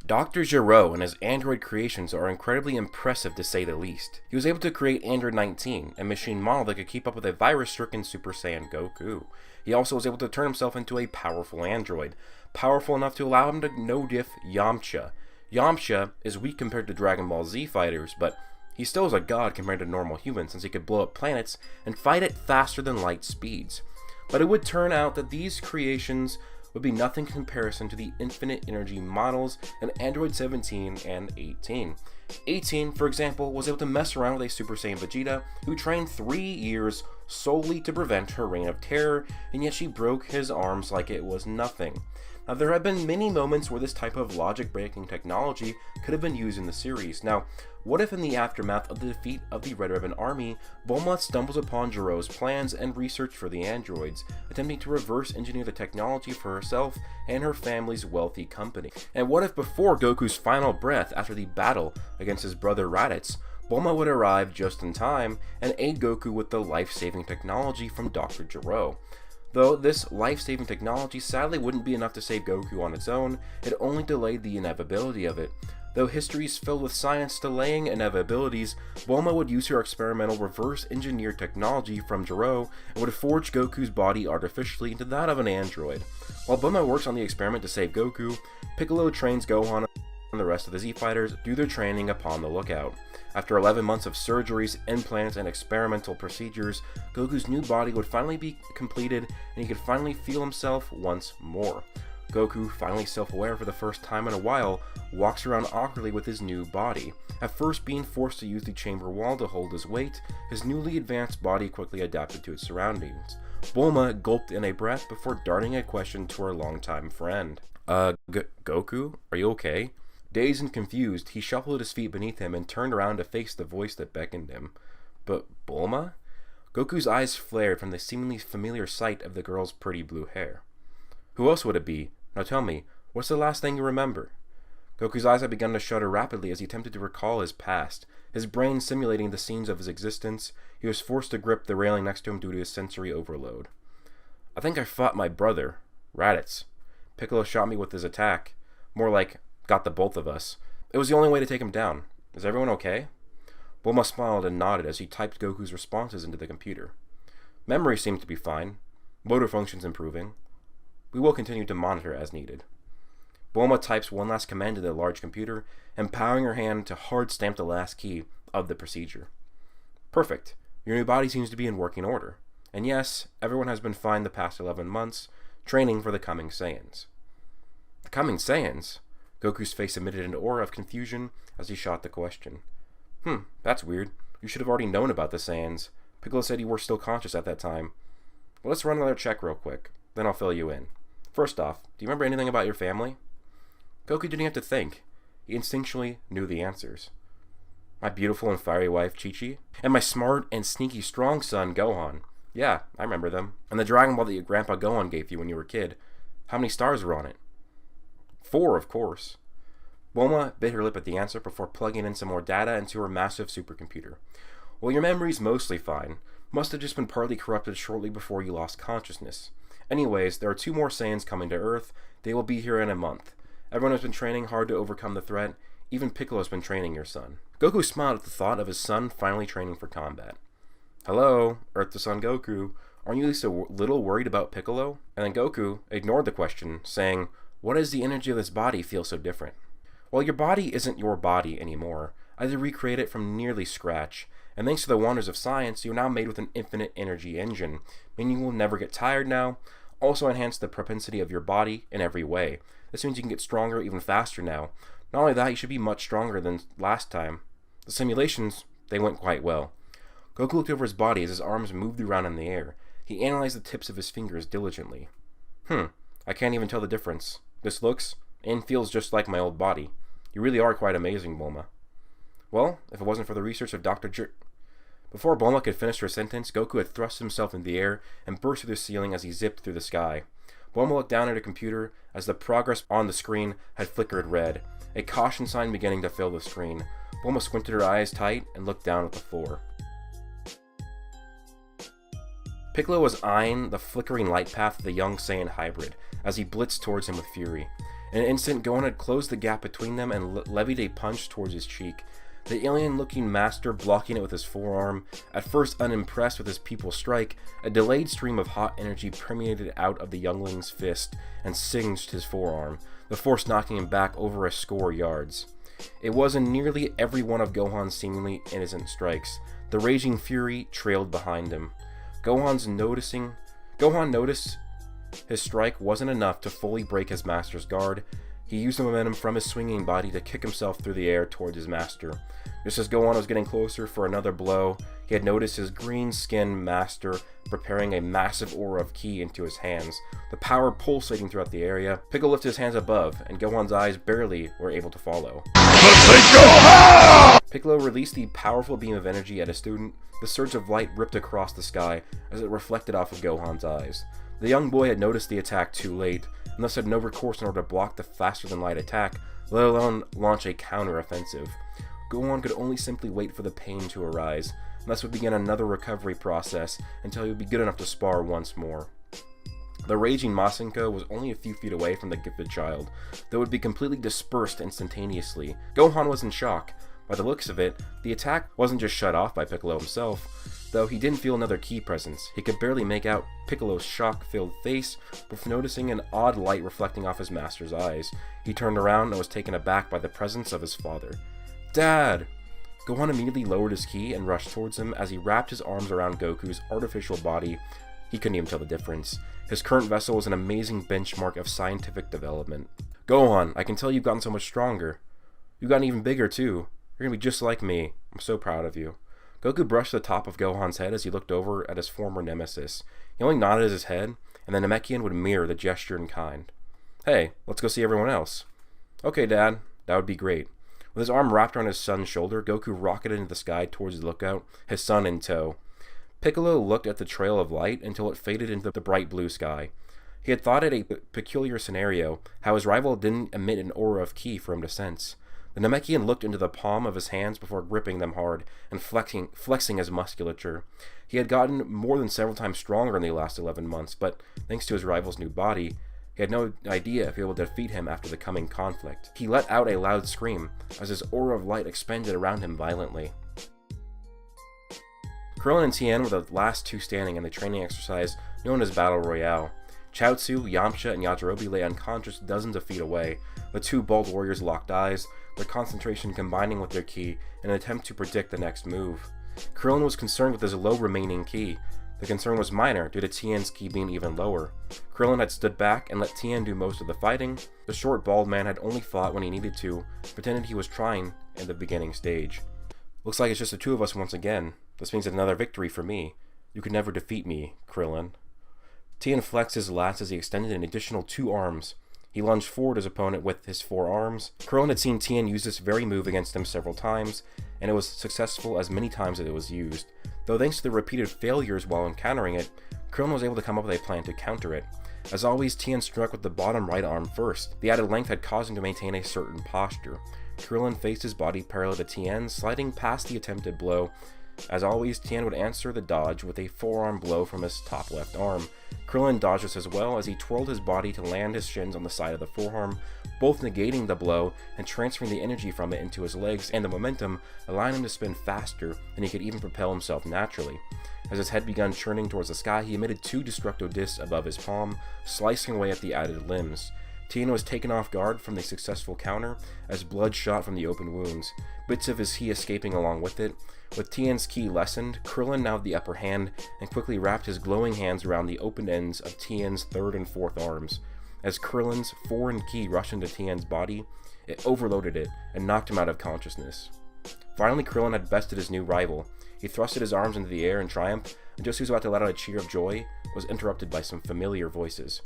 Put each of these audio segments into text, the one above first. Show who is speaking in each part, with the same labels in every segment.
Speaker 1: Dr. Gero and his android creations are incredibly impressive to say the least. He was able to create Android 19, a machine model that could keep up with a virus-stricken Super Saiyan Goku. He also was able to turn himself into a powerful android, powerful enough to allow him to no-diff Yamcha. Yamcha is weak compared to Dragon Ball Z fighters, but he still is a god compared to normal humans since he could blow up planets and fight at faster than light speeds. But it would turn out that these creations would be nothing in comparison to the infinite energy models in Android 17 and 18. 18, for example, was able to mess around with a Super Saiyan Vegeta who trained 3 years solely to prevent her reign of terror, and yet she broke his arms like it was nothing. Now, there have been many moments where this type of logic-breaking technology could have been used in the series. Now, what if in the aftermath of the defeat of the Red Ribbon Army, Bulma stumbles upon Gero's plans and research for the androids, attempting to reverse engineer the technology for herself and her family's wealthy company? And what if before Goku's final breath after the battle against his brother Raditz, Bulma would arrive just in time and aid Goku with the life-saving technology from Dr. Gero? Though this life-saving technology sadly wouldn't be enough to save Goku on its own, it only delayed the inevitability of it. Though history is filled with science delaying inevitabilities, Bulma would use her experimental reverse-engineered technology from Gero and would forge Goku's body artificially into that of an android. While Bulma works on the experiment to save Goku, Piccolo trains Gohan and the rest of the Z-Fighters do their training upon the lookout. After 11 months of surgeries, implants, and experimental procedures, Goku's new body would finally be completed and he could finally feel himself once more. Goku, finally self-aware for the first time in a while, walks around awkwardly with his new body. At first being forced to use the chamber wall to hold his weight, his newly advanced body quickly adapted to its surroundings. Bulma gulped in a breath before darting a question to her longtime friend. Goku? Are you okay? Dazed and confused, he shuffled his feet beneath him and turned around to face the voice that beckoned him. But Bulma? Goku's eyes flared from the seemingly familiar sight of the girl's pretty blue hair. Who else would it be? Now tell me, what's the last thing you remember? Goku's eyes had begun to shudder rapidly as he attempted to recall his past. His brain simulating the scenes of his existence, he was forced to grip the railing next to him due to his sensory overload. I think I fought my brother, Raditz. Piccolo shot me with his attack. More like, got the both of us. It was the only way to take him down. Is everyone okay? Bulma smiled and nodded as he typed Goku's responses into the computer. Memory seems to be fine. Motor functions improving. We will continue to monitor as needed. Bulma types one last command to the large computer, empowering her hand to hard stamp the last key of the procedure. Perfect. Your new body seems to be in working order. And yes, everyone has been fine the past 11 months, training for the coming Saiyans. The coming Saiyans? Goku's face emitted an aura of confusion as he shot the question. That's weird. You should have already known about the Saiyans. Piccolo said you were still conscious at that time. Well, let's run another check real quick, then I'll fill you in. First off, do you remember anything about your family? Goku didn't have to think. He instinctually knew the answers. My beautiful and fiery wife, Chi-Chi, and my smart and sneaky strong son, Gohan. Yeah, I remember them. And the Dragon Ball that your grandpa Gohan gave you when you were a kid. How many stars were on it? 4, of course. Bulma bit her lip at the answer before plugging in some more data into her massive supercomputer. Well, your memory's mostly fine. Must have just been partly corrupted shortly before you lost consciousness. Anyways, there are 2 more Saiyans coming to Earth. They will be here in a month. Everyone has been training hard to overcome the threat. Even Piccolo's been training your son. Goku smiled at the thought of his son finally training for combat. Hello, Earth to Son Goku. Aren't you at least a little worried about Piccolo? And then Goku ignored the question, saying, What does the energy of this body feel so different? Well, your body isn't your body anymore. I had to recreate it from nearly scratch. And thanks to the wonders of science, you're now made with an infinite energy engine, meaning you will never get tired now. Also enhance the propensity of your body in every way. This means you can get stronger even faster now. Not only that, you should be much stronger than last time. The simulations, they went quite well. Goku looked over his body as his arms moved around in the air. He analyzed the tips of his fingers diligently. I can't even tell the difference. This looks and feels just like my old body. You really are quite amazing, Bulma. Well, if it wasn't for the research of Before Bulma could finish her sentence, Goku had thrust himself into the air and burst through the ceiling as he zipped through the sky. Bulma looked down at her computer as the progress on the screen had flickered red, a caution sign beginning to fill the screen. Bulma squinted her eyes tight and looked down at the floor. Piccolo was eyeing the flickering light path of the young Saiyan hybrid as he blitzed towards him with fury. In an instant, Gohan had closed the gap between them and levied a punch towards his cheek. The alien-looking master blocking it with his forearm. At first unimpressed with his pupil strike, a delayed stream of hot energy permeated out of the youngling's fist and singed his forearm, the force knocking him back over a score yards. It was in nearly every one of Gohan's seemingly innocent strikes. The raging fury trailed behind him. Gohan noticed his strike wasn't enough to fully break his master's guard. He used the momentum from his swinging body to kick himself through the air towards his master. Just as Gohan was getting closer for another blow, he had noticed his green-skinned master preparing a massive aura of ki into his hands, the power pulsating throughout the area. Piccolo lifted his hands above, and Gohan's eyes barely were able to follow. Piccolo released the powerful beam of energy at his student. The surge of light ripped across the sky as it reflected off of Gohan's eyes. The young boy had noticed the attack too late, and thus had no recourse in order to block the faster-than-light attack, let alone launch a counter-offensive. Gohan could only simply wait for the pain to arise, and thus would begin another recovery process until he would be good enough to spar once more. The raging Masenko was only a few feet away from the gifted child, though it would be completely dispersed instantaneously. Gohan was in shock. By the looks of it, the attack wasn't just shut off by Piccolo himself, though he didn't feel another ki presence. He could barely make out Piccolo's shock-filled face before noticing an odd light reflecting off his master's eyes. He turned around and was taken aback by the presence of his father. "Dad!" Gohan immediately lowered his ki and rushed towards him. As he wrapped his arms around Goku's artificial body, he couldn't even tell the difference. His current vessel was an amazing benchmark of scientific development. "Gohan, I can tell you've gotten so much stronger. You've gotten even bigger, too. You're gonna be just like me. I'm so proud of you." Goku brushed the top of Gohan's head as he looked over at his former nemesis. He only nodded his head, and the Namekian would mirror the gesture in kind. "Hey, let's go see everyone else." "Okay, Dad, that would be great." With his arm wrapped around his son's shoulder, Goku rocketed into the sky towards the lookout, his son in tow. Piccolo looked at the trail of light until it faded into the bright blue sky. He had thought it a peculiar scenario, how his rival didn't emit an aura of ki for him to sense. The Namekian looked into the palm of his hands before gripping them hard and flexing his musculature. He had gotten more than several times stronger in the last 11 months, but thanks to his rival's new body, he had no idea if he would defeat him after the coming conflict. He let out a loud scream as his aura of light expanded around him violently. Krillin and Tien were the last two standing in the training exercise known as Battle Royale. Chaozu, Yamcha, and Yajirobe lay unconscious dozens of feet away. The two bald warriors locked eyes, their concentration combining with their ki in an attempt to predict the next move. Krillin was concerned with his low remaining ki. The concern was minor due to Tien's ki being even lower. Krillin had stood back and let Tien do most of the fighting. The short bald man had only fought when he needed to, pretended he was trying in the beginning stage. "Looks like it's just the two of us once again. This means another victory for me. You could never defeat me, Krillin." Tien flexed his lats as he extended an additional 2 arms. He lunged forward his opponent with his 4 arms. Krillin had seen Tien use this very move against him several times, and it was successful as many times as it was used. Though thanks to the repeated failures while encountering it, Krillin was able to come up with a plan to counter it. As always, Tien struck with the bottom right arm first. The added length had caused him to maintain a certain posture. Krillin faced his body parallel to Tien, sliding past the attempted blow. As always, Tien would answer the dodge with a forearm blow from his top left arm. Krillin dodged this as well as he twirled his body to land his shins on the side of the forearm, both negating the blow and transferring the energy from it into his legs and the momentum, allowing him to spin faster than he could even propel himself naturally. As his head began churning towards the sky, he emitted 2 destructo discs above his palm, slicing away at the added limbs. Tien was taken off guard from the successful counter as blood shot from the open wounds, bits of his ki escaping along with it. With Tien's ki lessened, Krillin now had the upper hand and quickly wrapped his glowing hands around the open ends of Tien's 3rd and 4th arms. As Krillin's foreign ki rushed into Tien's body, it overloaded it and knocked him out of consciousness. Finally, Krillin had bested his new rival. He thrusted his arms into the air in triumph, and just as he was about to let out a cheer of joy, was interrupted by some familiar voices.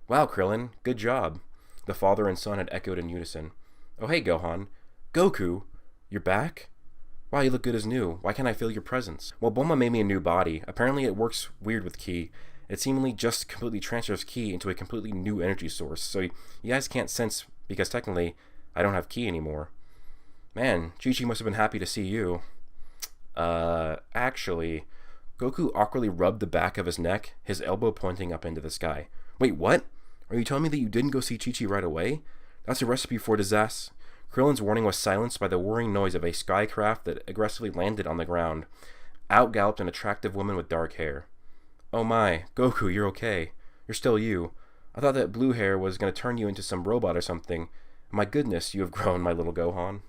Speaker 1: "Wow, Krillin, good job." The father and son had echoed in unison. "Oh hey, Gohan. Goku, you're back? Wow, you look good as new. Why can't I feel your presence?" "Well, Bulma made me a new body. Apparently it works weird with ki. It seemingly just completely transfers ki into a completely new energy source, so you guys can't sense because technically I don't have ki anymore." "Man, Chi-Chi must have been happy to see you." Actually..." Goku awkwardly rubbed the back of his neck, his elbow pointing up into the sky. "Wait, what? Are you telling me that you didn't go see Chi-Chi right away? That's a recipe for disaster. Krillin's warning was silenced by the whirring noise of a skycraft that aggressively landed on the ground. Out galloped an attractive woman with dark hair. Oh my, Goku, you're okay. You're still you. I thought that blue hair was going to turn you into some robot or something. My goodness, you have grown, my little Gohan.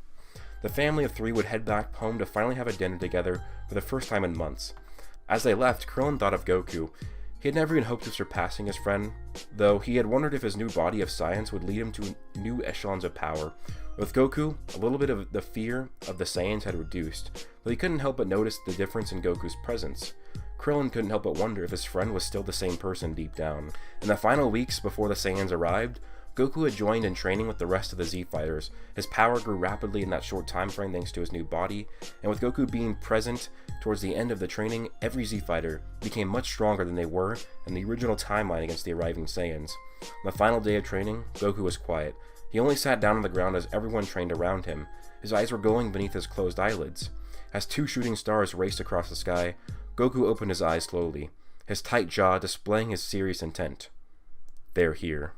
Speaker 1: The family of 3 would head back home to finally have a dinner together for the first time in months. As they left, Krillin thought of Goku. He had never even hoped of surpassing his friend, though he had wondered if his new body of science would lead him to new echelons of power. With Goku, a little bit of the fear of the Saiyans had reduced, though he couldn't help but notice the difference in Goku's presence. Krillin couldn't help but wonder if his friend was still the same person deep down. In the final weeks before the Saiyans arrived, Goku had joined in training with the rest of the Z Fighters. His power grew rapidly in that short time frame thanks to his new body, and with Goku being present towards the end of the training, every Z Fighter became much stronger than they were in the original timeline against the arriving Saiyans. On the final day of training, Goku was quiet. He only sat down on the ground as everyone trained around him. His eyes were glowing beneath his closed eyelids. As 2 shooting stars raced across the sky, Goku opened his eyes slowly, his tight jaw displaying his serious intent. They're here.